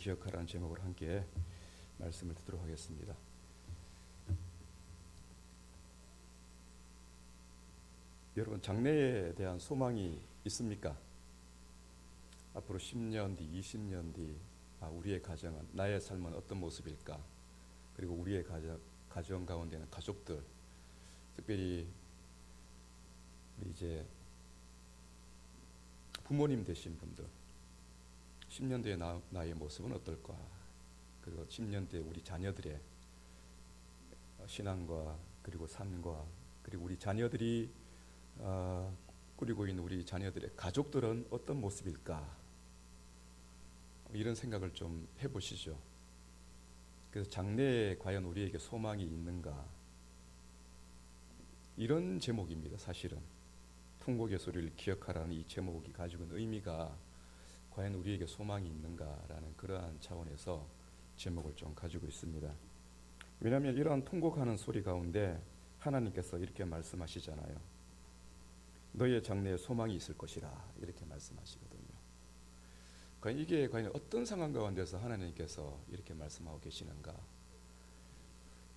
기억하라는 제목으로 함께 말씀을 듣도록 하겠습니다. 여러분, 장래에 대한 소망이 있습니까? 앞으로 10년 뒤, 20년 뒤 우리의 가정은, 나의 삶은 어떤 모습일까? 그리고 우리의 가정 가운데는 가족들, 특별히 우리 이제 부모님 되신 분들, 10년 뒤의 나의 모습은 어떨까? 그리고 10년 뒤에 우리 자녀들의 신앙과 그리고 삶과, 그리고 우리 자녀들이 꾸리고 있는 우리 자녀들의 가족들은 어떤 모습일까? 이런 생각을 좀 해보시죠. 그래서 장래에 과연 우리에게 소망이 있는가? 이런 제목입니다. 사실은 통곡의 소리를 기억하라는 이 제목이 가지고 있는 의미가 과연 우리에게 소망이 있는가라는 그러한 차원에서 제목을 좀 가지고 있습니다. 왜냐하면 이러한 통곡하는 소리 가운데 하나님께서 이렇게 말씀하시잖아요. 너의 장래에 소망이 있을 것이라, 이렇게 말씀하시거든요. 과연 이게 과연 어떤 상황 가운데서 하나님께서 이렇게 말씀하고 계시는가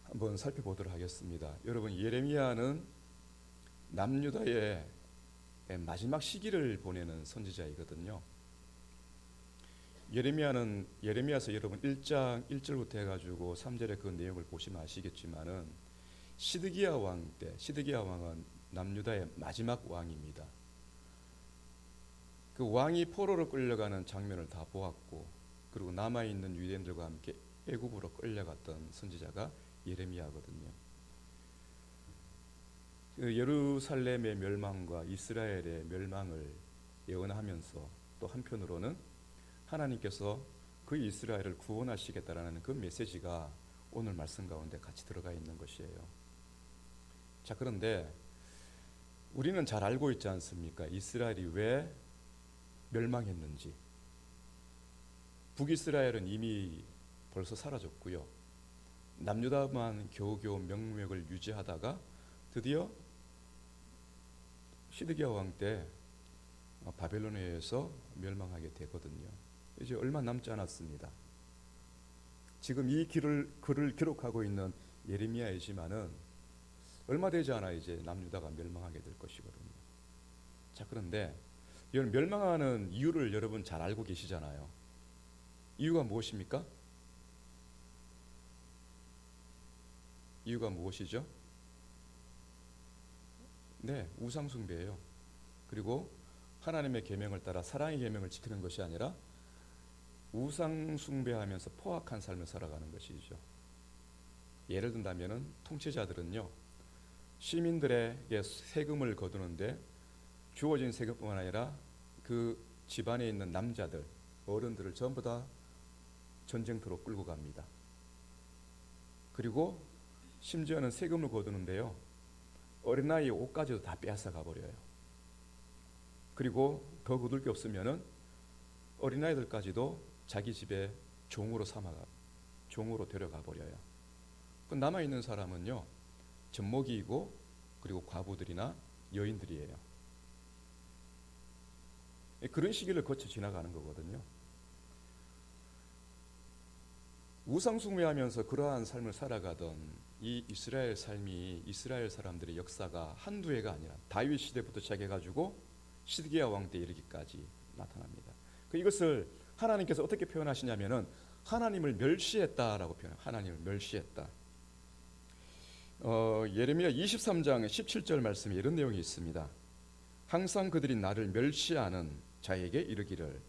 한번 살펴보도록 하겠습니다. 여러분, 예레미야는 남유다의 마지막 시기를 보내는 선지자이거든요. 예레미야서 여러분 1장 1절부터 해가지고 3절의 그 내용을 보시면 아시겠지만은 시드기야 왕 때, 시드기야 왕은 남유다의 마지막 왕입니다. 그 왕이 포로로 끌려가는 장면을 다 보았고, 그리고 남아있는 유대인들과 함께 애굽으로 끌려갔던 선지자가 예레미야거든요. 그 예루살렘의 멸망과 이스라엘의 멸망을 예언하면서 또 한편으로는 하나님께서 그 이스라엘을 구원하시겠다라는 그 메시지가 오늘 말씀 가운데 같이 들어가 있는 것이에요. 자, 그런데 우리는 잘 알고 있지 않습니까? 이스라엘이 왜 멸망했는지. 북이스라엘은 이미 벌써 사라졌고요. 남유다만 겨우겨우 명맥을 유지하다가 드디어 시드기야 왕 때 바벨론에 의해서 멸망하게 되거든요. 이제 얼마 남지 않았습니다. 지금 이 글을 기록하고 있는 예레미야이지만은 얼마 되지 않아 이제 남유다가 멸망하게 될 것이거든요. 자, 그런데 이런 멸망하는 이유를 여러분 잘 알고 계시잖아요. 이유가 무엇입니까? 이유가 무엇이죠? 네, 우상 숭배예요. 그리고 하나님의 계명을 따라 사랑의 계명을 지키는 것이 아니라 우상 숭배하면서 포악한 삶을 살아가는 것이죠. 예를 든다면은 통치자들은요, 시민들에게 세금을 거두는데 주어진 세금뿐만 아니라 그 집안에 있는 남자들, 어른들을 전부 다 전쟁터로 끌고 갑니다. 그리고 심지어는 세금을 거두는데요, 어린아이의 옷까지도 다 빼앗아 가버려요. 그리고 더 거둘 게 없으면은 어린아이들까지도 자기 집에 종으로 데려가 버려요. 그 남아있는 사람은요, 젖먹이이고 그리고 과부들이나 여인들이에요. 그런 시기를 거쳐 지나가는 거거든요. 우상숭배하면서 그러한 삶을 살아가던 이 이스라엘 삶이, 이스라엘 사람들의 역사가 한두 해가 아니라 다윗 시대부터 시작해가지고 시드기야 왕 때 이르기까지 나타납니다. 이것을 하나님께서 어떻게 표현하시냐면은 하나님을 멸시했다라고 표현해요. 하나님을 멸시했다. 예레미야 23장 17절 말씀에 이런 내용이 있습니다. 항상 그들이 나를 멸시하는 자에게 이르기를.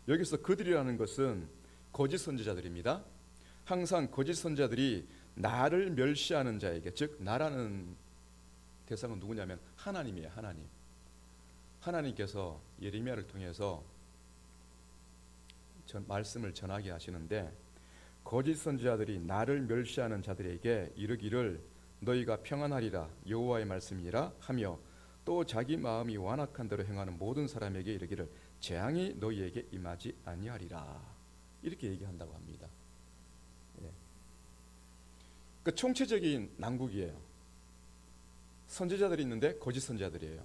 여기서 그들이라는 것은 거짓 선지자들입니다. 항상 거짓 선지자들이 나를 멸시하는 자에게, 즉 나라는 대상은 누구냐면 하나님이에요. 하나님께서 예레미야를 통해서 말씀을 전하게 하시는데, 거짓 선지자들이 나를 멸시하는 자들에게 이르기를 너희가 평안하리라 여호와의 말씀이라 하며, 또 자기 마음이 완악한 대로 행하는 모든 사람에게 이르기를 재앙이 너희에게 임하지 아니하리라, 이렇게 얘기한다고 합니다. 그 총체적인 난국이에요. 선지자들이 있는데 거짓 선지자들이에요.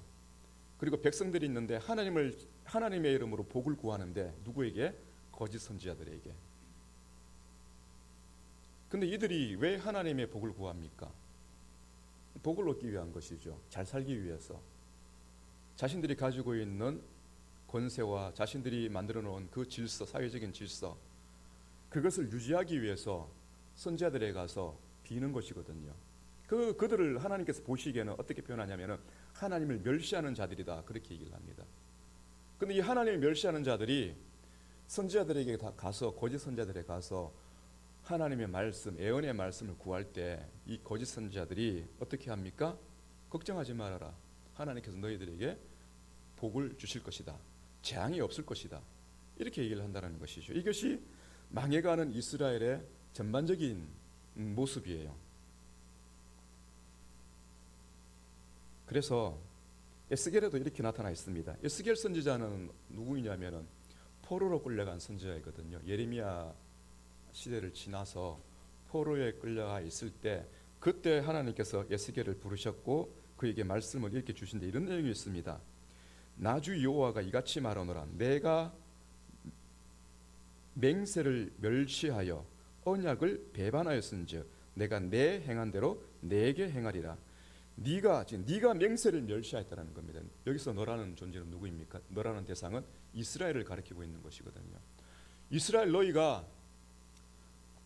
그리고 백성들이 있는데 하나님의 이름으로 복을 구하는데 누구에게? 거짓 선지자들에게. 근데 이들이 왜 하나님의 복을 구합니까? 복을 얻기 위한 것이죠. 잘 살기 위해서. 자신들이 가지고 있는 권세와 자신들이 만들어 놓은 그 질서, 사회적인 질서, 그것을 유지하기 위해서 선지자들에 가서 비는 것이거든요. 그들을 하나님께서 보시기에는 어떻게 표현하냐면은 하나님을 멸시하는 자들이다, 그렇게 얘기를 합니다. 근데 이 하나님을 멸시하는 자들이 선지자들에게 가서, 거짓 선지자들에게 가서 하나님의 말씀, 애언의 말씀을 구할 때 이 거짓 선지자들이 어떻게 합니까? 걱정하지 말아라. 하나님께서 너희들에게 복을 주실 것이다. 재앙이 없을 것이다. 이렇게 얘기를 한다는 것이죠. 이것이 망해가는 이스라엘의 전반적인 모습이에요. 그래서 에스겔에도 이렇게 나타나 있습니다. 에스겔 선지자는 누구이냐면은 포로로 끌려간 선지자이거든요. 예레미야 시대를 지나서 포로에 끌려가 있을 때 그때 하나님께서 에스겔을 부르셨고 그에게 말씀을 이렇게 주신데 이런 내용이 있습니다. 나주 여호와가 이같이 말하노라. 내가 맹세를 멸시하여 언약을 배반하였은즉 내가 내 행한 대로 내게 행하리라. 네가 맹세를 멸시하였다는 겁니다. 여기서 너라는 존재는 누구입니까? 너라는 대상은 이스라엘을 가리키고 있는 것이거든요. 이스라엘 너희가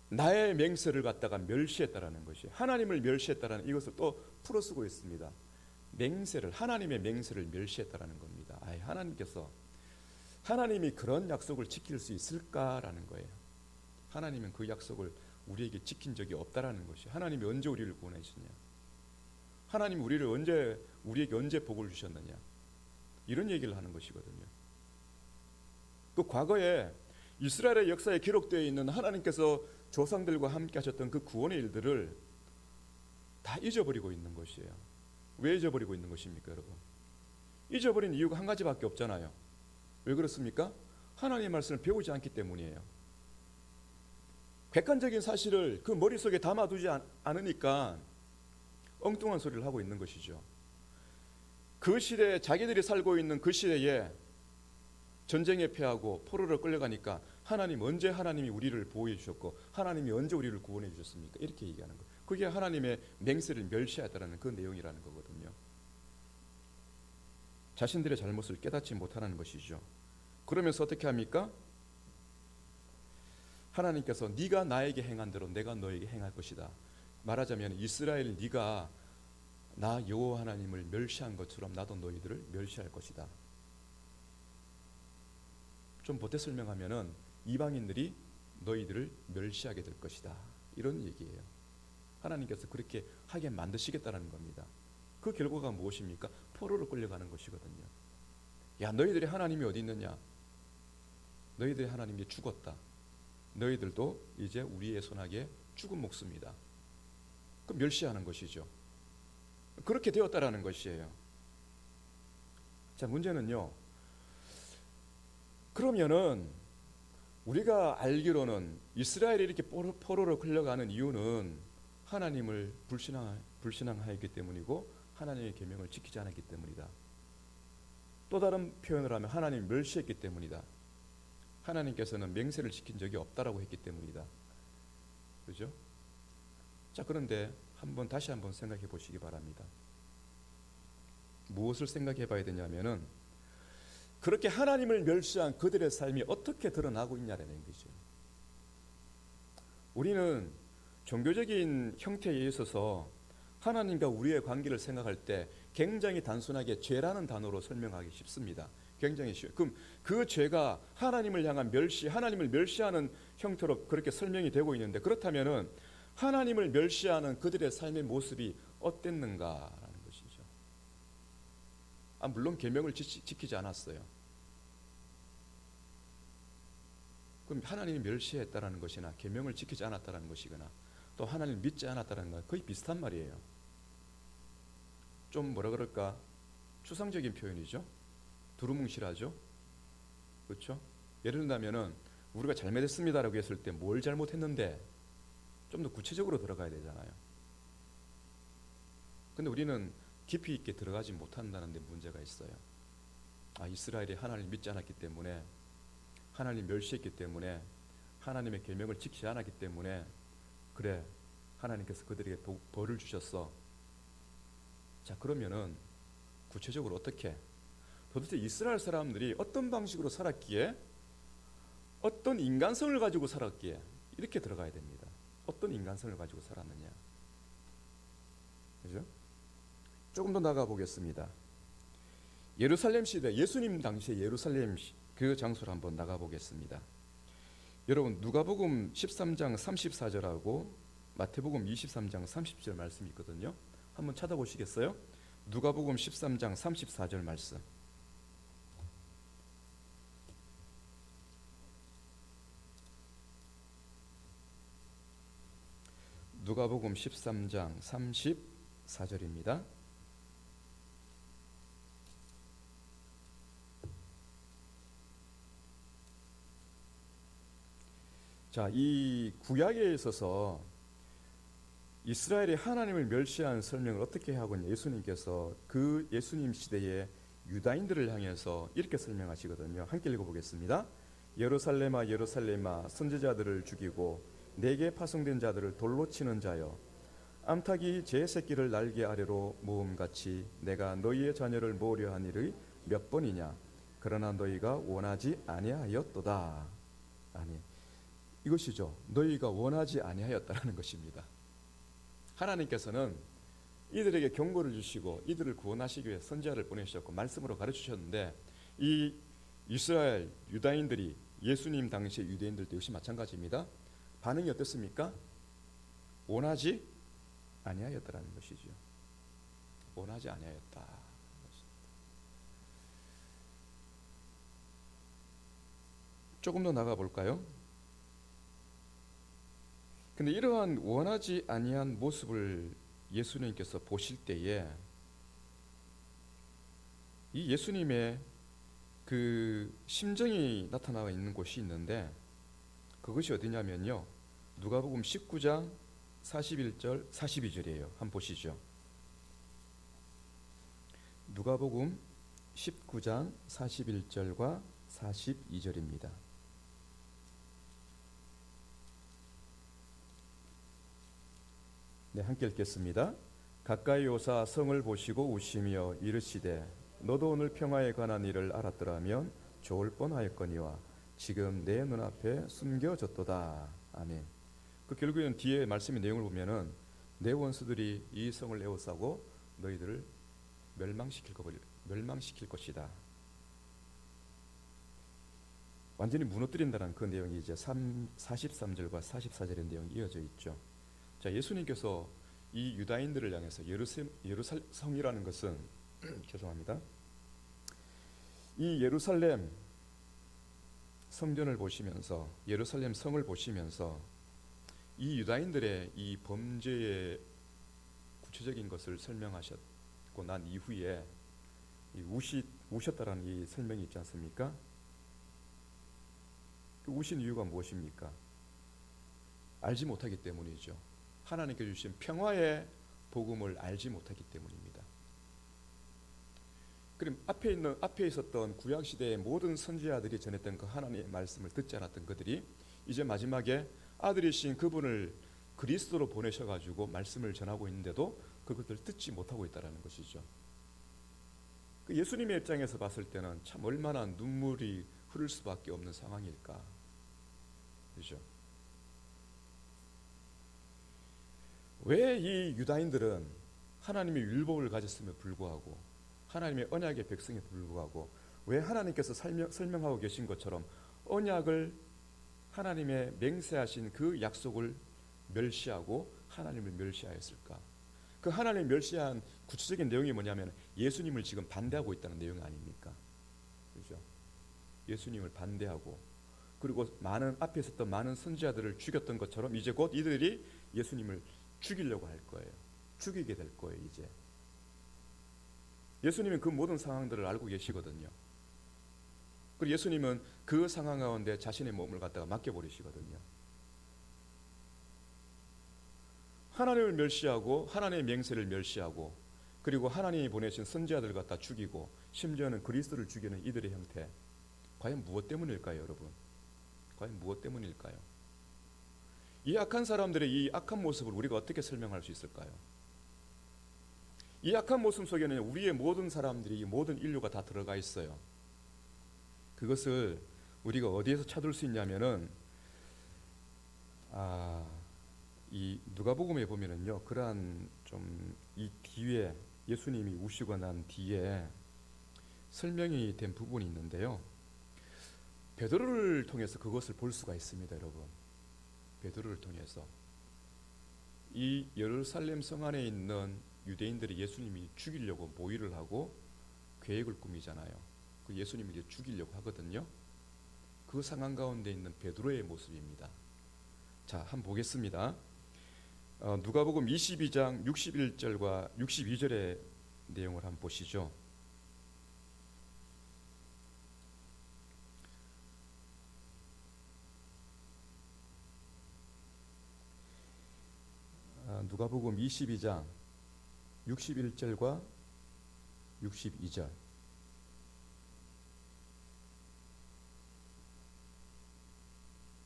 나의 맹세를 갖다가 멸시했다라는 것이, 하나님을 멸시했다라는 이것을 또 풀어쓰고 있습니다. 맹세를, 하나님의 맹세를 멸시했다라는 겁니다. 하나님이 그런 약속을 지킬 수 있을까라는 거예요. 하나님은 그 약속을 우리에게 지킨 적이 없다라는 것이, 하나님이 언제 우리를 구원해 주셨냐? 하나님 우리에게 언제 복을 주셨느냐? 이런 얘기를 하는 것이거든요. 그 과거에 이스라엘의 역사에 기록되어 있는 하나님께서 조상들과 함께 하셨던 그 구원의 일들을 다 잊어버리고 있는 것이에요. 왜 잊어버리고 있는 것입니까, 여러분? 잊어버린 이유가 한 가지밖에 없잖아요. 왜 그렇습니까? 하나님의 말씀을 배우지 않기 때문이에요. 객관적인 사실을 그 머릿속에 담아두지 않으니까 엉뚱한 소리를 하고 있는 것이죠. 그 시대에, 자기들이 살고 있는 그 시대에 전쟁에 패하고 포로로 끌려가니까 언제 하나님이 우리를 보호해 주셨고 하나님이 언제 우리를 구원해 주셨습니까? 이렇게 얘기하는 거예요. 그게 하나님의 맹세를 멸시하다라는 그 내용이라는 거거든요. 자신들의 잘못을 깨닫지 못하는 것이죠. 그러면서 어떻게 합니까? 하나님께서 네가 나에게 행한 대로 내가 너에게 행할 것이다. 말하자면 이스라엘, 네가 나 여호와 하나님을 멸시한 것처럼 나도 너희들을 멸시할 것이다. 좀 보태 설명하면은 이방인들이 너희들을 멸시하게 될 것이다, 이런 얘기예요. 하나님께서 그렇게 하게 만드시겠다는 겁니다. 그 결과가 무엇입니까? 포로로 끌려가는 것이거든요. 야, 너희들이 하나님이 어디 있느냐? 너희들의 하나님이 죽었다. 너희들도 이제 우리의 손아귀에 죽은 목숨이다. 그 멸시하는 것이죠. 그렇게 되었다라는 것이에요. 자, 문제는요, 그러면은 우리가 알기로는 이스라엘이 이렇게 포로로 끌려가는 이유는 하나님을 불신앙하였기 때문이고 하나님의 계명을 지키지 않았기 때문이다. 또 다른 표현을 하면 하나님을 멸시했기 때문이다. 하나님께서는 맹세를 지킨 적이 없다라고 했기 때문이다. 그죠? 자, 그런데 다시 한번 생각해 보시기 바랍니다. 무엇을 생각해 봐야 되냐면은 그렇게 하나님을 멸시한 그들의 삶이 어떻게 드러나고 있냐라는 거죠. 우리는 종교적인 형태에 있어서 하나님과 우리의 관계를 생각할 때 굉장히 단순하게 죄라는 단어로 설명하기 쉽습니다. 굉장히 쉬워요. 그럼 그 죄가 하나님을 향한 멸시, 하나님을 멸시하는 형태로 그렇게 설명이 되고 있는데, 그렇다면은 하나님을 멸시하는 그들의 삶의 모습이 어땠는가라는 것이죠. 물론 계명을 지키지 않았어요. 그럼 하나님이 멸시했다라는 것이나 계명을 지키지 않았다라는 것이거나 또 하나님을 믿지 않았다라는 건 거의 비슷한 말이에요. 좀 뭐라 그럴까? 추상적인 표현이죠. 두루뭉실하죠. 그렇죠? 예를 들자면은 우리가 잘못했습니다라고 했을 때 뭘 잘못했는데 좀 더 구체적으로 들어가야 되잖아요. 근데 우리는 깊이 있게 들어가지 못한다는 데 문제가 있어요. 이스라엘이 하나님을 믿지 않았기 때문에, 하나님 멸시했기 때문에, 하나님의 계명을 지키지 않았기 때문에 그래, 하나님께서 그들에게 벌을 주셨어. 자, 그러면은 구체적으로 어떻게? 도대체 이스라엘 사람들이 어떤 방식으로 살았기에, 어떤 인간성을 가지고 살았기에 이렇게 들어가야 됩니다. 어떤 인간성을 가지고 살았느냐. 그죠? 조금 더 나가 보겠습니다. 예루살렘 시대, 예수님 당시에 예루살렘 그 장소를 한번 나가 보겠습니다. 여러분, 누가복음 13장 34절하고 마태복음 23장 30절 말씀이 있거든요. 한번 찾아보시겠어요? 누가복음 13장 34절 말씀. 누가복음 13장 34절입니다. 자, 이 구약에 있어서 이스라엘이 하나님을 멸시한 설명을 어떻게 하고 있냐. 예수님께서 그 예수님 시대에 유다인들을 향해서 이렇게 설명하시거든요. 함께 읽어보겠습니다. 예루살렘아 예루살렘아 선지자들을 죽이고 내게 파송된 자들을 돌로 치는 자여, 암탉이 제 새끼를 날개 아래로 모음같이 내가 너희의 자녀를 모으려 한 일이 몇 번이냐. 그러나 너희가 원하지 아니하였도다. 아니, 이것이죠. 너희가 원하지 아니하였다라는 것입니다. 하나님께서는 이들에게 경고를 주시고 이들을 구원하시기 위해 선지자를 보내주셨고 말씀으로 가르치셨는데, 이 이스라엘 유다인들이, 예수님 당시의 유대인들도 역시 마찬가지입니다. 반응이 어떻습니까? 원하지 아니하였다라는 것이죠. 원하지 아니하였다. 조금 더 나가 볼까요? 근데 이러한 원하지 아니한 모습을 예수님께서 보실 때에 이 예수님의 그 심정이 나타나 있는 곳이 있는데, 그것이 어디냐면요, 누가복음 19장 41절 42절이에요. 한번 보시죠. 누가복음 19장 41절과 42절입니다. 네, 함께 읽겠습니다. 가까이 오사 성을 보시고 우시며 이르시되 너도 오늘 평화에 관한 일을 알았더라면 좋을 뻔하였거니와 지금 내 눈앞에 숨겨졌도다. 아멘. 그 결국에는 뒤에 말씀의 내용을 보면은 내 원수들이 이 성을 에워싸고 너희들을 멸망시킬 것이다. 완전히 무너뜨린다는 그 내용이 이제 43절과 44절의 내용이 이어져 있죠. 자, 예수님께서 이 유다인들을 향해서 예루살렘 성이라는 것은 죄송합니다. 이 예루살렘 성전을 보시면서, 예루살렘 성을 보시면서 이 유다인들의 이 범죄의 구체적인 것을 설명하셨고 난 이후에 우셨다라는 이 설명이 있지 않습니까? 그 우신 이유가 무엇입니까? 알지 못하기 때문이죠. 하나님께 주신 평화의 복음을 알지 못하기 때문입니다. 그럼 앞에 있었던 구약 시대의 모든 선지자들이 전했던 그 하나님의 말씀을 듣지 않았던 그들이 이제 마지막에 아들이신 그분을 그리스도로 보내셔가지고 말씀을 전하고 있는데도 그것을 듣지 못하고 있다는 것이죠. 그 예수님의 입장에서 봤을 때는 참 얼마나 눈물이 흐를 수밖에 없는 상황일까, 그렇죠? 왜 이 유다인들은 하나님의 율법을 가졌음에 불구하고, 하나님의 언약의 백성에 불구하고, 왜 하나님께서 설명하고 계신 것처럼 언약을, 하나님의 맹세하신 그 약속을 멸시하고 하나님을 멸시하였을까? 그 하나님을 멸시한 구체적인 내용이 뭐냐면 예수님을 지금 반대하고 있다는 내용 아닙니까? 그렇죠? 예수님을 반대하고, 그리고 앞에 있었던 많은 선지자들을 죽였던 것처럼 이제 곧 이들이 예수님을 죽이려고 할 거예요. 죽이게 될 거예요. 이제 예수님은 그 모든 상황들을 알고 계시거든요. 그리고 예수님은 그 상황 가운데 자신의 몸을 갖다가 맡겨버리시거든요. 하나님을 멸시하고 하나님의 맹세를 멸시하고, 그리고 하나님이 보내신 선지자들을 갖다 죽이고, 심지어는 그리스도를 죽이는 이들의 형태, 과연 무엇 때문일까요, 여러분? 과연 무엇 때문일까요? 이 악한 사람들의 이 악한 모습을 우리가 어떻게 설명할 수 있을까요? 이 악한 모습 속에는 우리의 모든 사람들이, 모든 인류가 다 들어가 있어요. 그것을 우리가 어디에서 찾을 수 있냐면은 이 누가복음에 보면은요, 그러한 좀 이 뒤에 예수님이 우시고 난 뒤에 설명이 된 부분이 있는데요. 베드로를 통해서 그것을 볼 수가 있습니다, 여러분. 베드로를 통해서 이 예루살렘 성 안에 있는 유대인들이 예수님이 죽이려고 모의를 하고 계획을 꾸미잖아요. 그 예수님을 이제 죽이려고 하거든요. 그 상황 가운데 있는 베드로의 모습입니다. 자, 한번 보겠습니다. 누가복음 22장 61절과 62절의 내용을 한번 보시죠. 누가복음 22장 61절과 62절.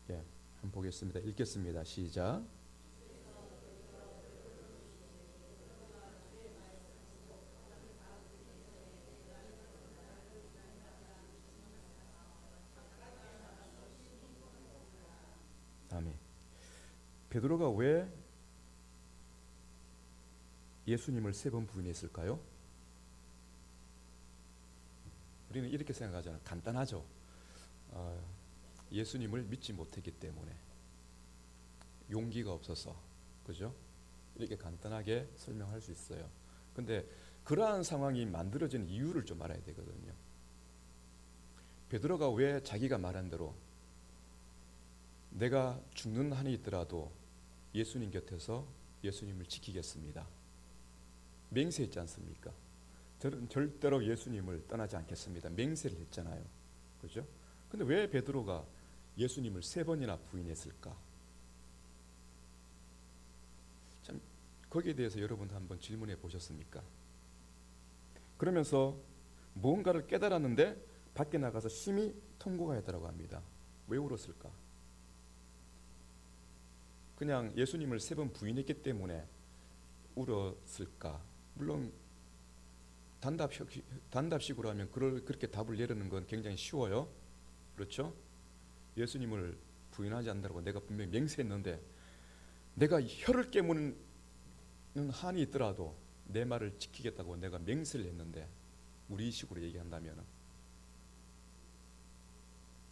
예, 한번 보겠습니다. 읽겠습니다. 시작. 아멘. 베드로가 왜 예수님을 3번 부인했을까요? 우리는 이렇게 생각하잖아요. 간단하죠. 예수님을 믿지 못했기 때문에, 용기가 없어서, 그죠? 이렇게 간단하게 설명할 수 있어요. 근데 그러한 상황이 만들어진 이유를 좀 알아야 되거든요. 베드로가 왜 자기가 말한 대로 내가 죽는 한이 있더라도 예수님 곁에서 예수님을 지키겠습니다, 맹세했지 않습니까? 저는 절대로 예수님을 떠나지 않겠습니다, 맹세를 했잖아요. 그죠? 근데 왜 베드로가 예수님을 3번이나 부인했을까? 참, 거기에 대해서 여러분도 한번 질문해 보셨습니까? 그러면서 무언가를 깨달았는데 밖에 나가서 심히 통곡을 하더라고 합니다. 왜 울었을까? 그냥 예수님을 3번 부인했기 때문에 울었을까? 물론 단답식으로 하면 그렇게 답을 내리는 건 굉장히 쉬워요. 그렇죠? 예수님을 부인하지 않는다고 내가 분명히 맹세했는데, 내가 혀를 깨무는 한이 있더라도 내 말을 지키겠다고 내가 맹세를 했는데, 우리식으로 얘기한다면,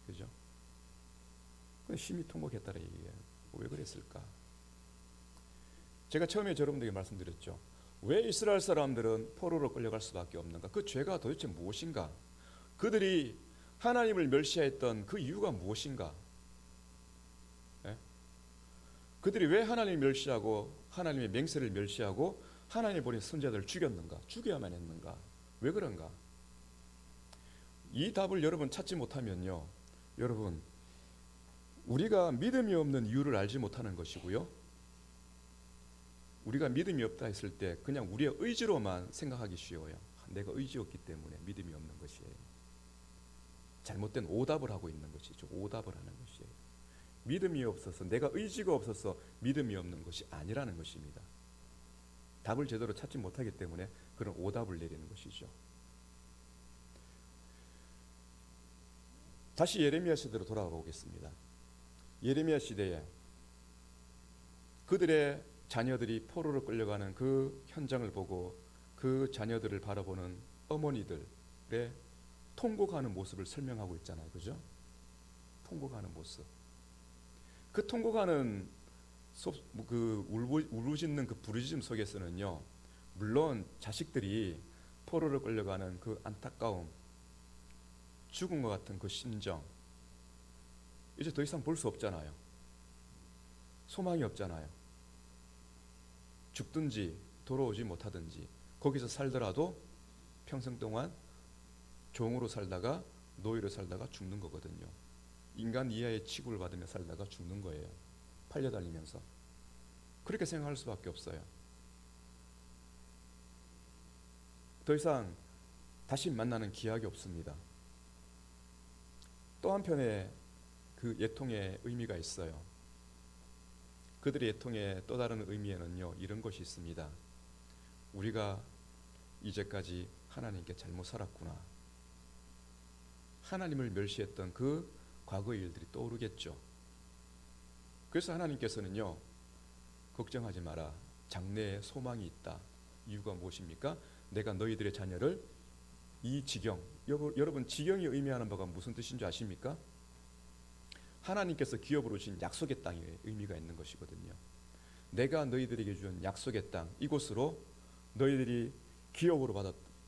그죠? 심히 통곡했다라 얘기예요. 왜 그랬을까? 제가 처음에 여러분들에게 말씀드렸죠. 왜 이스라엘 사람들은 포로로 끌려갈 수밖에 없는가? 그 죄가 도대체 무엇인가? 그들이 하나님을 멸시했던 그 이유가 무엇인가? 예? 그들이 왜 하나님을 멸시하고 하나님의 맹세를 멸시하고 하나님이 보낸 선자들을 죽였는가? 죽여야만 했는가? 왜 그런가? 이 답을 여러분 찾지 못하면요, 여러분, 우리가 믿음이 없는 이유를 알지 못하는 것이고요, 우리가 믿음이 없다 했을 때 그냥 우리의 의지로만 생각하기 쉬워요. 내가 의지 없기 때문에 믿음이 없는 것이에요. 잘못된 오답을 하고 있는 것이죠. 오답을 하는 것이에요. 믿음이 없어서, 내가 의지가 없어서 믿음이 없는 것이 아니라는 것입니다. 답을 제대로 찾지 못하기 때문에 그런 오답을 내리는 것이죠. 다시 예레미야 시대로 돌아가 보겠습니다. 예레미야 시대에 그들의 자녀들이 포로로 끌려가는 그 현장을 보고 그 자녀들을 바라보는 어머니들의 통곡하는 모습을 설명하고 있잖아요. 그죠? 통곡하는 모습. 그 통곡하는 그 울부짖는 그 부르짖음 속에서는요, 물론 자식들이 포로로 끌려가는 그 안타까움, 죽은 것 같은 그 심정, 이제 더 이상 볼 수 없잖아요. 소망이 없잖아요. 죽든지 돌아오지 못하든지, 거기서 살더라도 평생 동안 종으로 살다가 노예로 살다가 죽는 거거든요. 인간 이하의 취급을 받으며 살다가 죽는 거예요. 팔려다니면서. 그렇게 생각할 수밖에 없어요. 더 이상 다시 만나는 기약이 없습니다. 또 한편에 그 예통의 의미가 있어요. 그들의 애통의 또 다른 의미에는요, 이런 것이 있습니다. 우리가 이제까지 하나님께 잘못 살았구나. 하나님을 멸시했던 그 과거의 일들이 떠오르겠죠. 그래서 하나님께서는요, 걱정하지 마라. 장래에 소망이 있다. 이유가 무엇입니까? 내가 너희들의 자녀를 이 지경, 여러분 지경이 의미하는 바가 무슨 뜻인 줄 아십니까? 하나님께서 기업으로 주신 약속의 땅에 의미가 있는 것이거든요. 내가 너희들에게 준 약속의 땅, 이곳으로 너희들이 기업으로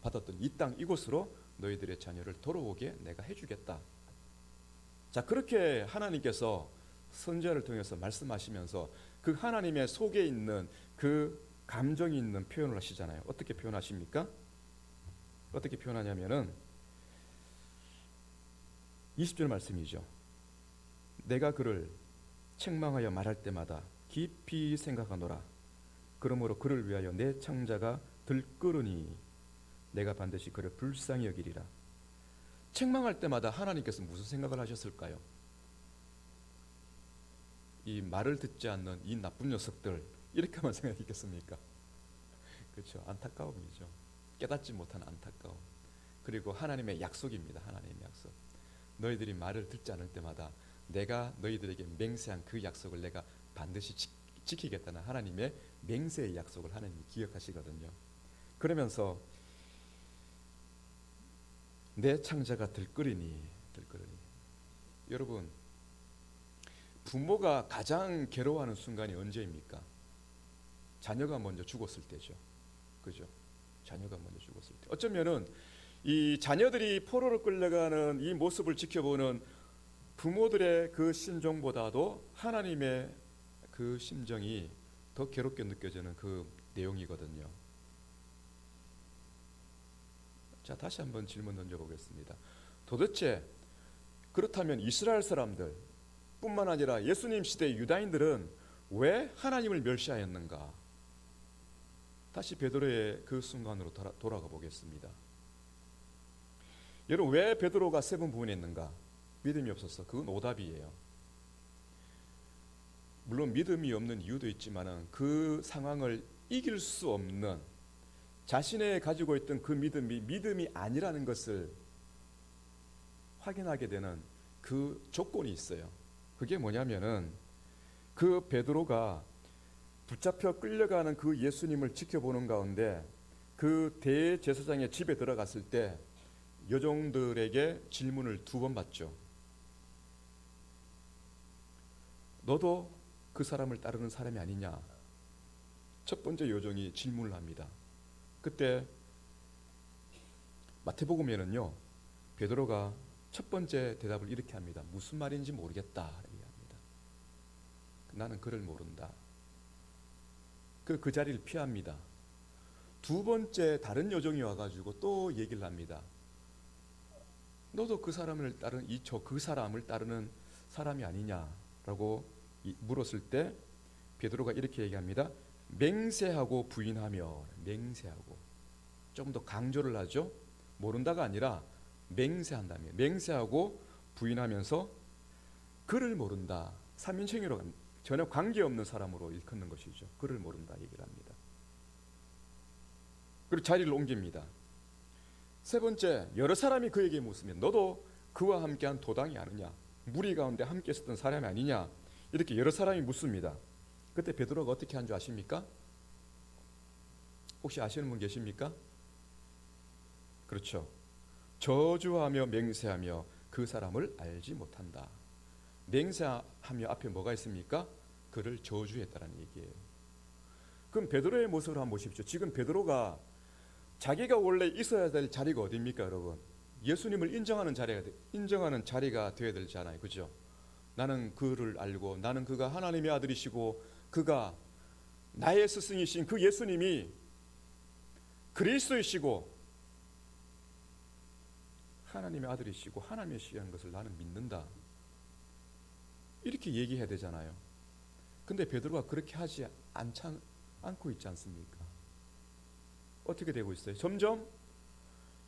받았던 이 땅, 이곳으로 너희들의 자녀를 돌아오게 내가 해주겠다. 자, 그렇게 하나님께서 선지자를 통해서 말씀하시면서 그 하나님의 속에 있는 그 감정이 있는 표현을 하시잖아요. 어떻게 표현하십니까? 어떻게 표현하냐면은 20절 말씀이죠. 내가 그를 책망하여 말할 때마다 깊이 생각하노라. 그러므로 그를 위하여 내 창자가 들끓으니 내가 반드시 그를 불쌍히 여기리라. 책망할 때마다 하나님께서 무슨 생각을 하셨을까요? 이 말을 듣지 않는 이 나쁜 녀석들, 이렇게만 생각했겠습니까? 그렇죠. 안타까움이죠. 깨닫지 못한 안타까움. 그리고 하나님의 약속입니다. 하나님의 약속. 너희들이 말을 듣지 않을 때마다 내가 너희들에게 맹세한 그 약속을 내가 반드시 지키겠다는 하나님의 맹세의 약속을 하나님이 기억하시거든요. 그러면서 내 창자가 들끓으니. 여러분, 부모가 가장 괴로워하는 순간이 언제입니까? 자녀가 먼저 죽었을 때죠. 그죠? 자녀가 먼저 죽었을 때. 어쩌면은 이 자녀들이 포로로 끌려가는 이 모습을 지켜보는 부모들의 그 심정보다도 하나님의 그 심정이 더 괴롭게 느껴지는 그 내용이거든요. 자, 다시 한번 질문 던져보겠습니다. 도대체 그렇다면 이스라엘 사람들 뿐만 아니라 예수님 시대 유다인들은 왜 하나님을 멸시하였는가? 다시 베드로의 그 순간으로 돌아가 보겠습니다. 여러분, 왜 베드로가 세 번 부인했는가? 믿음이 없어서. 그건 오답이에요. 물론 믿음이 없는 이유도 있지만 그 상황을 이길 수 없는, 자신의 가지고 있던 그 믿음이 아니라는 것을 확인하게 되는 그 조건이 있어요. 그게 뭐냐면은 그 베드로가 붙잡혀 끌려가는 그 예수님을 지켜보는 가운데 그 대제사장의 집에 들어갔을 때 여종들에게 질문을 2번 받죠. 너도 그 사람을 따르는 사람이 아니냐? 첫 번째 여종이 질문을 합니다. 그때 마태복음에는요, 베드로가 첫 번째 대답을 이렇게 합니다. 무슨 말인지 모르겠다 얘기합니다. 나는 그를 모른다. 그 자리를 피합니다. 2번째 다른 여종이 와가지고 또 얘기를 합니다. 너도 그 사람을 따르는 사람이 아니냐라고 물었을 때 베드로가 이렇게 얘기합니다. 맹세하고 부인하며. 맹세하고, 좀 더 강조를 하죠. 모른다가 아니라 맹세한다며. 맹세하고 부인하면서 그를 모른다. 3인칭으로 전혀 관계없는 사람으로 일컫는 것이죠. 그를 모른다 얘기를 합니다. 그리고 자리를 옮깁니다. 세 번째, 여러 사람이 그에게 묻으면 너도 그와 함께한 도당이 아니냐? 무리 가운데 함께 있었던 사람이 아니냐? 이렇게 여러 사람이 묻습니다. 그때 베드로가 어떻게 한 줄 아십니까? 혹시 아시는 분 계십니까? 그렇죠. 저주하며 맹세하며 그 사람을 알지 못한다. 맹세하며 앞에 뭐가 있습니까? 그를 저주했다는 얘기예요. 그럼 베드로의 모습을 한번 보십시오. 지금 베드로가 자기가 원래 있어야 될 자리가 어디입니까, 여러분? 예수님을 인정하는 자리가 되어야 되잖아요. 그죠? 나는 그를 알고, 나는 그가 하나님의 아들이시고, 그가 나의 스승이신 그 예수님이 그리스도이시고 하나님의 아들이시고 하나님의 시한 것을 나는 믿는다. 이렇게 얘기해야 되잖아요. 근데 베드로가 그렇게 하지 않고 있지 않습니까? 어떻게 되고 있어요? 점점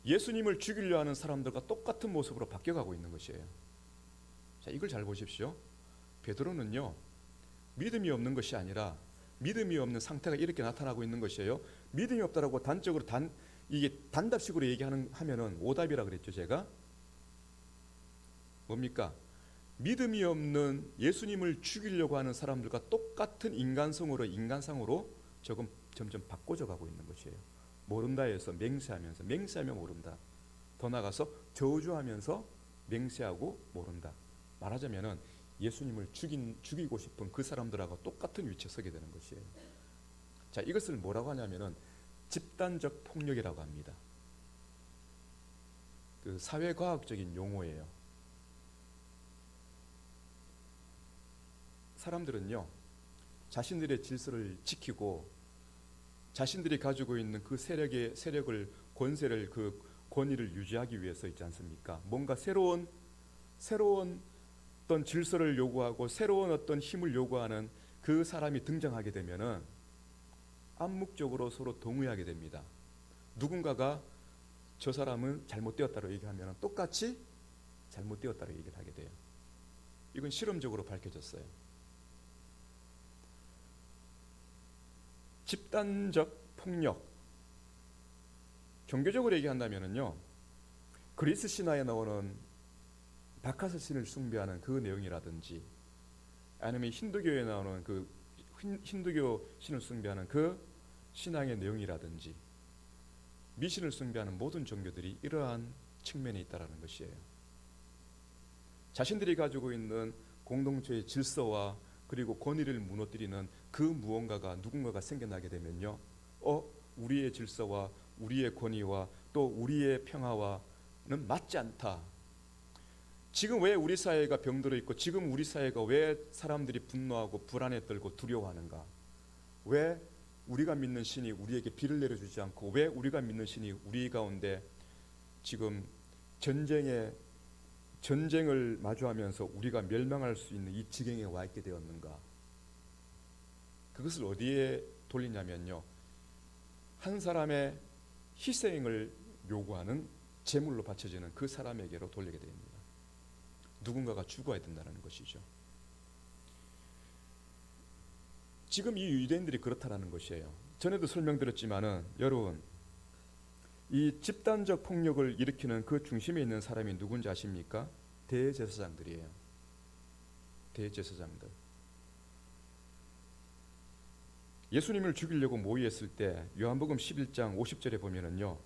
예수님을 죽이려 하는 사람들과 똑같은 모습으로 바뀌어가고 있는 것이에요. 자, 이걸 잘 보십시오. 베드로는요, 믿음이 없는 것이 아니라 믿음이 없는 상태가 이렇게 나타나고 있는 것이에요. 믿음이 없다라고 단적으로 이게 단답식으로 하면은 오답이라 그랬죠. 제가 뭡니까? 믿음이 없는 예수님을 죽이려고 하는 사람들과 똑같은 인간상으로 점점 바꿔져 가고 있는 것이에요. 모른다에서 맹세하면 모른다. 더 나아가서 저주하면서 맹세하고 모른다. 말하자면은 예수님을 죽이고 싶은 그 사람들하고 똑같은 위치에 서게 되는 것이에요. 자, 이것을 뭐라고 하냐면은 집단적 폭력이라고 합니다. 그 사회과학적인 용어예요. 사람들은요, 자신들의 질서를 지키고 자신들이 가지고 있는 그 세력을, 권세를, 그 권위를 유지하기 위해서 있지 않습니까? 뭔가 새로운 어떤 질서를 요구하고 새로운 어떤 힘을 요구하는 그 사람이 등장하게 되면은 암묵적으로 서로 동의하게 됩니다. 누군가가 저 사람은 잘못되었다고 얘기하면 똑같이 잘못되었다고 얘기를 하게 돼요. 이건 실험적으로 밝혀졌어요. 집단적 폭력, 종교적으로 얘기한다면요, 그리스 신화에 나오는 바카스 신을 숭배하는 그 내용이라든지, 아니면 힌두교에 나오는 그 힌두교 신을 숭배하는 그 신앙의 내용이라든지, 미신을 숭배하는 모든 종교들이 이러한 측면에 있다라는 것이에요. 자신들이 가지고 있는 공동체의 질서와 그리고 권위를 무너뜨리는 그 무언가가 누군가가 생겨나게 되면요, 우리의 질서와 우리의 권위와 또 우리의 평화와는 맞지 않다. 지금 왜 우리 사회가 병들어 있고 지금 우리 사회가 왜 사람들이 분노하고 불안에 떨고 두려워하는가? 왜 우리가 믿는 신이 우리에게 비를 내려주지 않고 왜 우리가 믿는 신이 우리 가운데 지금 전쟁을 마주하면서 우리가 멸망할 수 있는 이 지경에 와 있게 되었는가? 그것을 어디에 돌리냐면요, 한 사람의 희생을 요구하는 제물로 바쳐지는 그 사람에게로 돌리게 됩니다. 누군가가 죽어야 된다는 것이죠. 지금 이 유대인들이 그렇다라는 것이에요. 전에도 설명드렸지만은 여러분, 이 집단적 폭력을 일으키는 그 중심에 있는 사람이 누군지 아십니까? 대제사장들이에요. 대제사장들. 예수님을 죽이려고 모의했을 때 요한복음 11장 50절에 보면은요,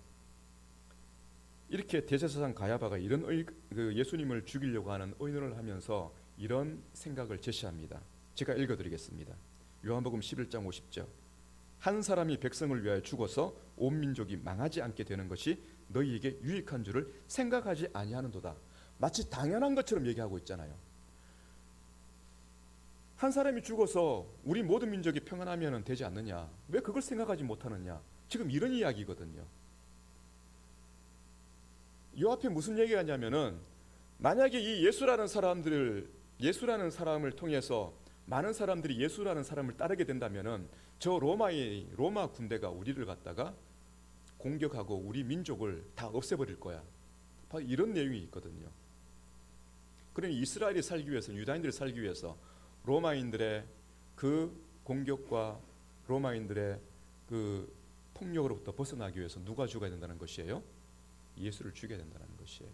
이렇게 대제사장 가야바가 이런 예수님을 죽이려고 하는 의논을 하면서 이런 생각을 제시합니다. 제가 읽어드리겠습니다. 요한복음 11장 50절. 한 사람이 백성을 위하여 죽어서 온 민족이 망하지 않게 되는 것이 너희에게 유익한 줄을 생각하지 아니하는도다. 마치 당연한 것처럼 얘기하고 있잖아요. 한 사람이 죽어서 우리 모든 민족이 평안하면 되지 않느냐? 왜 그걸 생각하지 못하느냐? 지금 이런 이야기거든요. 이 앞에 무슨 얘기가 있냐면은, 만약에 이 예수라는 사람을 통해서 많은 사람들이 예수라는 사람을 따르게 된다면은 저 로마 군대가 우리를 갖다가 공격하고 우리 민족을 다 없애버릴 거야. 바로 이런 내용이 있거든요. 그러니 이스라엘이 살기 위해서, 유다인들이 살기 위해서 로마인들의 그 공격과 로마인들의 그 폭력으로부터 벗어나기 위해서 누가 죽어야 된다는 것이에요? 예수를 죽여야 된다는 것이에요.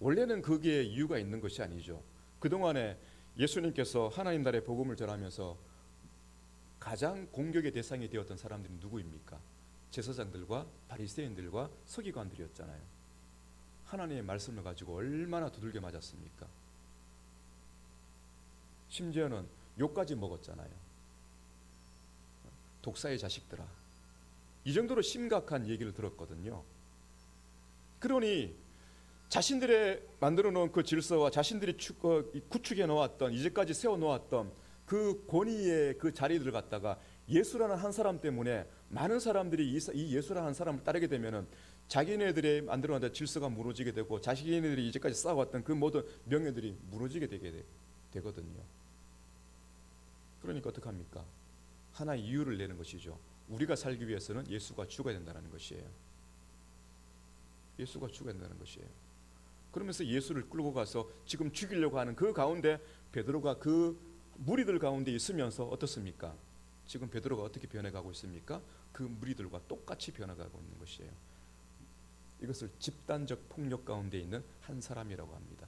원래는 그게 이유가 있는 것이 아니죠. 그동안에 예수님께서 하나님 나라의 복음을 전하면서 가장 공격의 대상이 되었던 사람들이 누구입니까? 제사장들과 바리새인들과 서기관들이었잖아요. 하나님의 말씀을 가지고 얼마나 두들겨 맞았습니까? 심지어는 욕까지 먹었잖아요. 독사의 자식들아. 이 정도로 심각한 얘기를 들었거든요. 그러니 자신들의 만들어 놓은 그 질서와 자신들이 구축해 놓았던, 이제까지 세워 놓았던 그 권위의 그 자리들을 갖다가 예수라는 한 사람 때문에 많은 사람들이 이 예수라는 한 사람을 따르게 되면은 자기네들의 만들어 놓은 질서가 무너지게 되고 자기네들이 이제까지 쌓아왔던 그 모든 명예들이 무너지게 되거든요. 그러니까 어떡합니까? 하나의 이유를 내는 것이죠. 우리가 살기 위해서는 예수가 죽어야 된다는 것이에요. 예수가 죽어야 된다는 것이에요. 그러면서 예수를 끌고 가서 지금 죽이려고 하는 그 가운데 베드로가 그 무리들 가운데 있으면서 어떻습니까? 지금 베드로가 어떻게 변해가고 있습니까? 그 무리들과 똑같이 변해가고 있는 것이에요. 이것을 집단적 폭력 가운데 있는 한 사람이라고 합니다.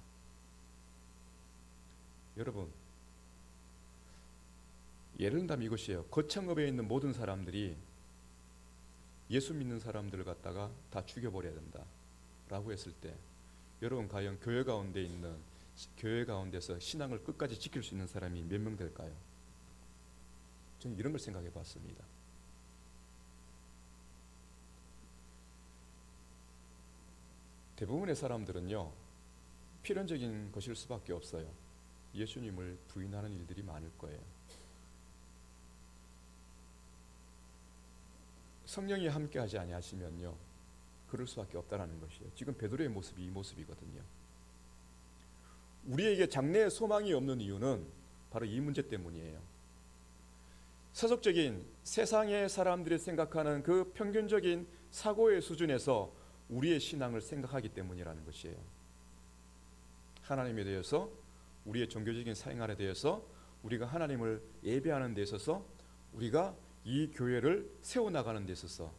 여러분, 예를 든다면 이것이에요. 거창읍에 있는 모든 사람들이 예수 믿는 사람들을 갖다가 다 죽여버려야 된다라고 했을 때, 여러분 과연 교회 가운데서 신앙을 끝까지 지킬 수 있는 사람이 몇 명 될까요? 저는 이런 걸 생각해 봤습니다. 대부분의 사람들은요, 필연적인 것일 수밖에 없어요. 예수님을 부인하는 일들이 많을 거예요. 성령이 함께하지 아니하시면요, 그럴 수밖에 없다라는 것이에요. 지금 베드로의 모습이 이 모습이거든요. 우리에게 장래의 소망이 없는 이유는 바로 이 문제 때문이에요. 세속적인 세상의 사람들이 생각하는 그 평균적인 사고의 수준에서 우리의 신앙을 생각하기 때문이라는 것이에요. 하나님에 대해서, 우리의 종교적인 생활에 대해서, 우리가 하나님을 예배하는 데 있어서, 우리가 이 교회를 세워나가는 데 있어서,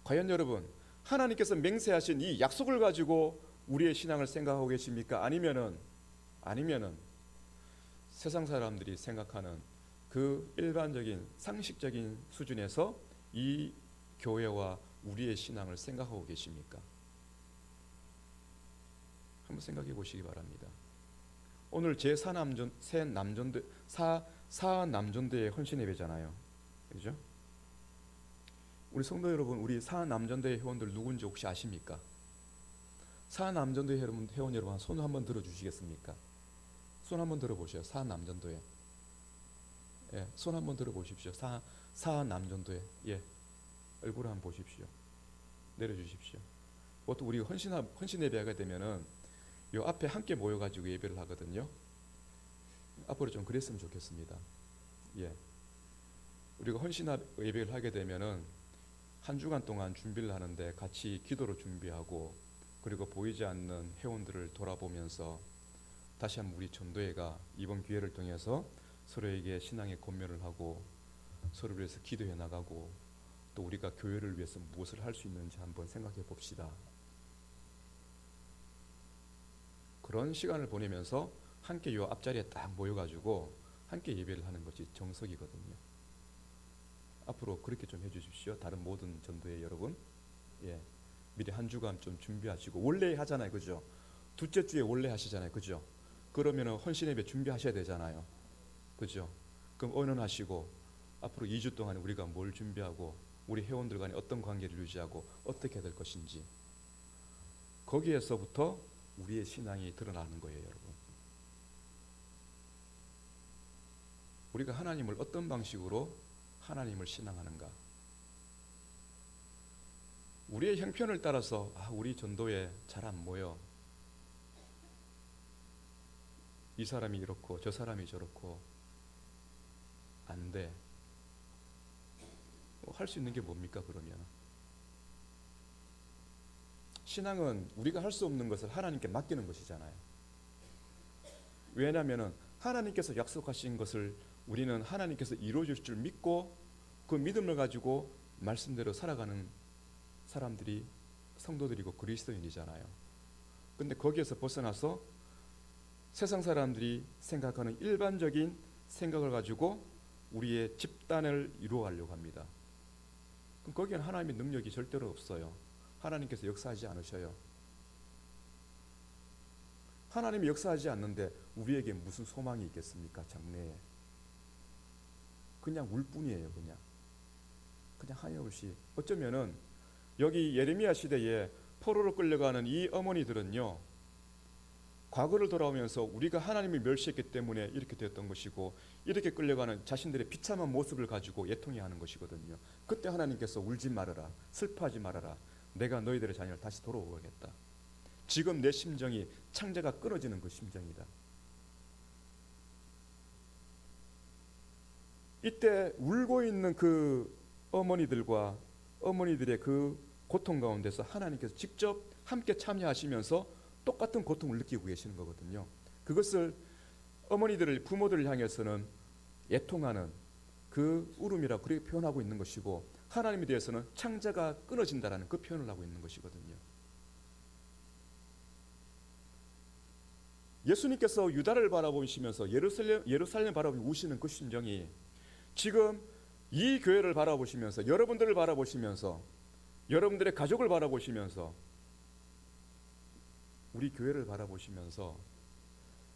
과연 여러분 하나님께서 맹세하신 이 약속을 가지고 우리의 신앙을 생각하고 계십니까? 아니면은 세상 사람들이 생각하는 그 일반적인 상식적인 수준에서 이 교회와 우리의 신앙을 생각하고 계십니까? 한번 생각해 보시기 바랍니다. 오늘 사남전대의 헌신 예배잖아요. 그죠? 우리 성도 여러분, 우리 사남전대 회원들 누군지 혹시 아십니까? 사남전대 회원 여러분, 손 한번 들어 주시겠습니까? 손 한번 들어 보세요. 사남전도회. 예, 손 한번 들어 보십시오. 사남전도회. 예. 얼굴 한번 보십시오. 내려 주십시오. 보통 우리 헌신 예배가 되면은 요 앞에 함께 모여 가지고 예배를 하거든요. 앞으로 좀 그랬으면 좋겠습니다. 예. 우리가 헌신 예배를 하게 되면은 한 주간 동안 준비를 하는데 같이 기도로 준비하고, 그리고 보이지 않는 회원들을 돌아보면서 다시 한번 우리 전도회가 이번 기회를 통해서 서로에게 신앙의 권면을 하고, 서로를 위해서 기도해 나가고, 또 우리가 교회를 위해서 무엇을 할 수 있는지 한번 생각해 봅시다. 그런 시간을 보내면서 함께 요 앞자리에 딱 모여가지고 함께 예배를 하는 것이 정석이거든요. 앞으로 그렇게 좀 해주십시오. 다른 모든 전도회 여러분. 예, 미리 한 주간 좀 준비하시고, 원래 하잖아요, 그죠? 둘째 주에 원래 하시잖아요, 그죠? 그러면은 헌신 예배 준비하셔야 되잖아요, 그죠? 그럼 의논하시고 앞으로 2주 동안 우리가 뭘 준비하고, 우리 회원들 간에 어떤 관계를 유지하고 어떻게 될 것인지, 거기에서부터 우리의 신앙이 드러나는 거예요, 여러분. 우리가 하나님을 어떤 방식으로 하나님을 신앙하는가? 우리의 형편을 따라서 우리 전도에 잘 안 모여, 이 사람이 이렇고 저 사람이 저렇고 안 돼. 할 수 있는 게 뭡니까 그러면? 신앙은 우리가 할 수 없는 것을 하나님께 맡기는 것이잖아요. 왜냐하면 하나님께서 약속하신 것을 우리는 하나님께서 이루어줄 줄 믿고, 그 믿음을 가지고 말씀대로 살아가는 사람들이 성도들이고 그리스도인이잖아요. 근데 거기에서 벗어나서 세상 사람들이 생각하는 일반적인 생각을 가지고 우리의 집단을 이루어가려고 합니다. 그럼 거기에는 하나님의 능력이 절대로 없어요. 하나님께서 역사하지 않으셔요. 하나님이 역사하지 않는데 우리에게 무슨 소망이 있겠습니까? 장래에 그냥 울 뿐이에요. 그냥 하염없이. 어쩌면은 여기 예레미야 시대에 포로로 끌려가는 이 어머니들은요, 과거를 돌아오면서 우리가 하나님을 멸시했기 때문에 이렇게 되었던 것이고, 이렇게 끌려가는 자신들의 비참한 모습을 가지고 애통해하는 것이거든요. 그때 하나님께서 울지 말아라, 슬퍼하지 말아라, 내가 너희들의 자녀를 다시 돌아오겠다. 지금 내 심정이 창자가 끊어지는 그 심정이다. 이때 울고 있는 그 어머니들과 어머니들의 그 고통 가운데서 하나님께서 직접 함께 참여하시면서 똑같은 고통을 느끼고 계시는 거거든요. 그것을 부모들을 향해서는 애통하는 그 울음이라고 그렇게 표현하고 있는 것이고, 하나님에 대해서는 창자가 끊어진다라는 그 표현을 하고 있는 것이거든요. 예수님께서 유다를 바라보시면서 예루살렘 바라보고 우시는 그 심정이 지금 이 교회를 바라보시면서, 여러분들을 바라보시면서, 여러분들의 가족을 바라보시면서, 우리 교회를 바라보시면서,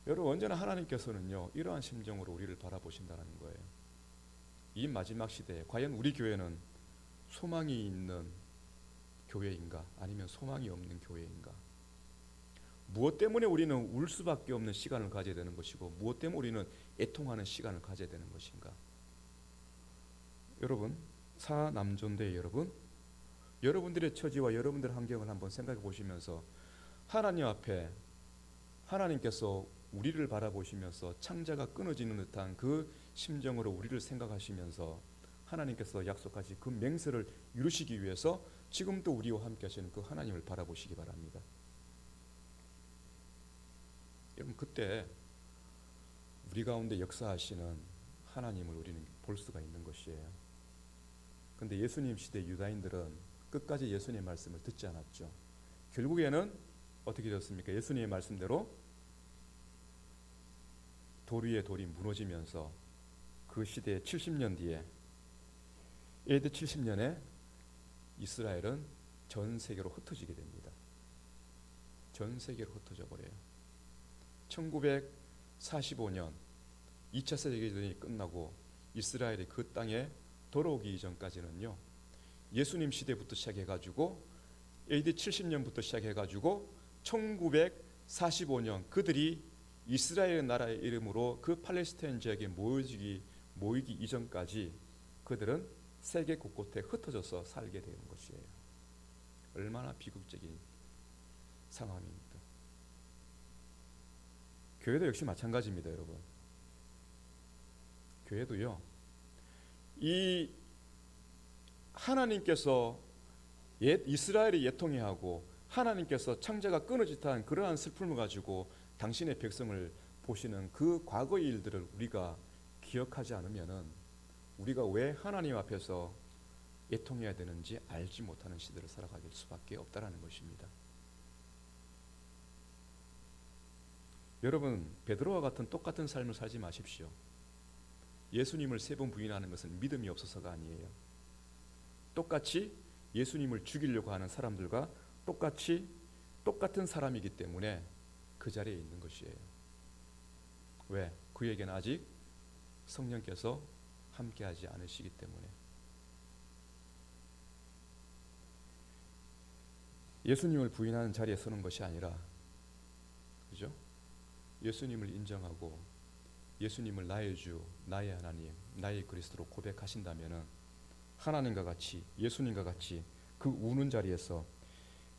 여러분 언제나 하나님께서는요 이러한 심정으로 우리를 바라보신다는 거예요. 이 마지막 시대에 과연 우리 교회는 소망이 있는 교회인가, 아니면 소망이 없는 교회인가? 무엇 때문에 우리는 울 수밖에 없는 시간을 가져야 되는 것이고, 무엇 때문에 우리는 애통하는 시간을 가져야 되는 것인가? 여러분, 사남존대 여러분, 여러분들의 처지와 여러분들의 환경을 한번 생각해 보시면서, 하나님 앞에 하나님께서 우리를 바라보시면서 창자가 끊어지는 듯한 그 심정으로 우리를 생각하시면서 하나님께서 약속하신 그 맹세를 이루시기 위해서 지금도 우리와 함께 하시는 그 하나님을 바라보시기 바랍니다. 여러분, 그때 우리 가운데 역사하시는 하나님을 우리는 볼 수가 있는 것이에요. 그런데 예수님 시대 유다인들은 끝까지 예수님의 말씀을 듣지 않았죠. 결국에는 어떻게 되었습니까? 예수님의 말씀대로 돌 위에 돌이 무너지면서 그 시대의 70년 뒤에, AD 70년에 이스라엘은 전 세계로 흩어지게 됩니다. 전 세계로 흩어져 버려요. 1945년 2차 세계대전이 끝나고 이스라엘이 그 땅에 돌아오기 이전까지는요, 예수님 시대부터 시작해가지고 AD 70년부터 시작해가지고 1945년 그들이 이스라엘 나라의 이름으로 그 팔레스타인 지역에 모이기 이전까지 그들은 세계 곳곳에 흩어져서 살게 되는 것이에요. 얼마나 비극적인 상황입니까? 교회도 역시 마찬가지입니다, 여러분. 교회도요, 이 하나님께서 이스라엘이 예통해하고 하나님께서 창자가 끊어지듯한 그러한 슬픔을 가지고 당신의 백성을 보시는 그 과거의 일들을 우리가 기억하지 않으면은 우리가 왜 하나님 앞에서 애통해야 되는지 알지 못하는 시대를 살아갈 수밖에 없다라는 것입니다. 여러분, 베드로와 같은 똑같은 삶을 살지 마십시오. 예수님을 3번 부인하는 것은 믿음이 없어서가 아니에요. 똑같이 예수님을 죽이려고 하는 사람들과 똑같은 사람이기 때문에 그 자리에 있는 것이에요. 왜? 그에게는 아직 성령께서 함께하지 않으시기 때문에. 예수님을 부인하는 자리에 서는 것이 아니라, 그죠? 예수님을 인정하고 예수님을 나의 주, 나의 하나님, 나의 그리스도로 고백하신다면은 하나님과 같이, 예수님과 같이 그 우는 자리에서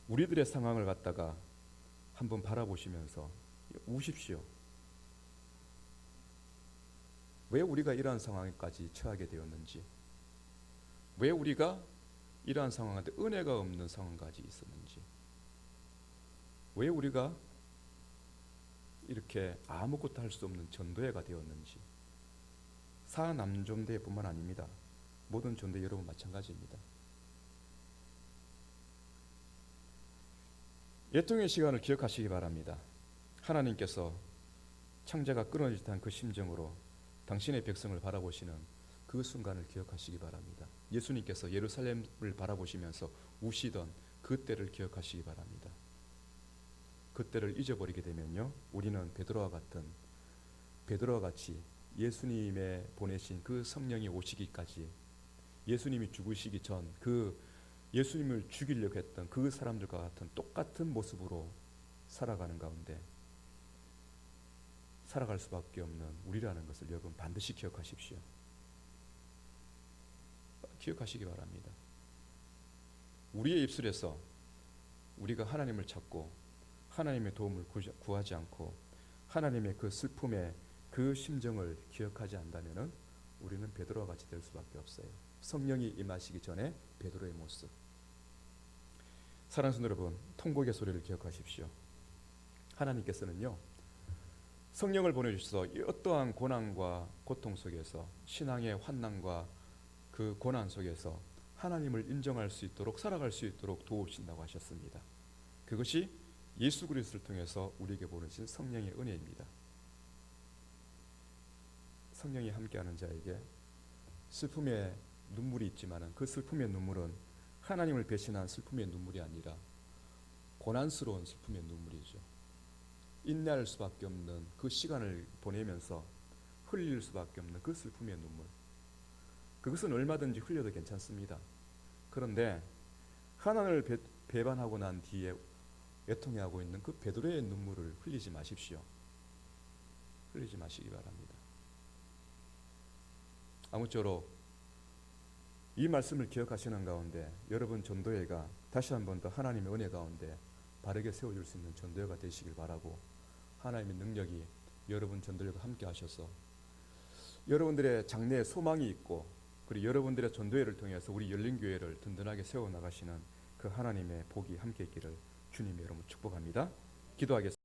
우리들의 상황을 갖다가 한번 바라보시면서 우십시오. 왜 우리가 이러한 상황까지 처하게 되었는지, 왜 우리가 이러한 상황한테 은혜가 없는 상황까지 있었는지, 왜 우리가 이렇게 아무것도 할 수 없는 전도회가 되었는지. 사남존대뿐만 아닙니다. 모든 존대 여러분 마찬가지입니다. 애통의 시간을 기억하시기 바랍니다. 하나님께서 창자가 끊어지듯한 그 심정으로 당신의 백성을 바라보시는 그 순간을 기억하시기 바랍니다. 예수님께서 예루살렘을 바라보시면서 우시던 그때를 기억하시기 바랍니다. 그때를 잊어버리게 되면요, 우리는 베드로와 같이 예수님의 보내신 그 성령이 오시기까지, 예수님이 죽으시기 전 그 예수님을 죽이려고 했던 그 사람들과 같은 똑같은 모습으로 살아가는 가운데 살아갈 수밖에 없는 우리라는 것을 여러분 반드시 기억하십시오. 기억하시기 바랍니다. 우리의 입술에서 우리가 하나님을 찾고 하나님의 도움을 구하지 않고 하나님의 그 슬픔의 그 심정을 기억하지 않는다면 우리는 베드로와 같이 될 수밖에 없어요. 성령이 임하시기 전에 베드로의 모습. 사랑하는 여러분, 통곡의 소리를 기억하십시오. 하나님께서는요, 성령을 보내주셔서 이 어떠한 고난과 고통 속에서 신앙의 환난과 그 고난 속에서 하나님을 인정할 수 있도록 살아갈 수 있도록 도우신다고 하셨습니다. 그것이 예수 그리스도를 통해서 우리에게 보내신 성령의 은혜입니다. 성령이 함께하는 자에게 슬픔의 눈물이 있지만 그 슬픔의 눈물은 하나님을 배신한 슬픔의 눈물이 아니라 고난스러운 슬픔의 눈물이죠. 인내할 수밖에 없는 그 시간을 보내면서 흘릴 수밖에 없는 그 슬픔의 눈물. 그것은 얼마든지 흘려도 괜찮습니다. 그런데 하나님을 배반하고 난 뒤에 애통해하고 있는 그 베드로의 눈물을 흘리지 마십시오. 흘리지 마시기 바랍니다. 아무쪼록 이 말씀을 기억하시는 가운데 여러분 전도회가 다시 한 번 더 하나님의 은혜 가운데 바르게 세워줄 수 있는 전도회가 되시길 바라고, 하나님의 능력이 여러분 전도회와 함께 하셔서 여러분들의 장래에 소망이 있고, 그리고 여러분들의 전도회를 통해서 우리 열린교회를 든든하게 세워나가시는 그 하나님의 복이 함께 있기를 주님의 이름으로 축복합니다. 기도하겠습니다.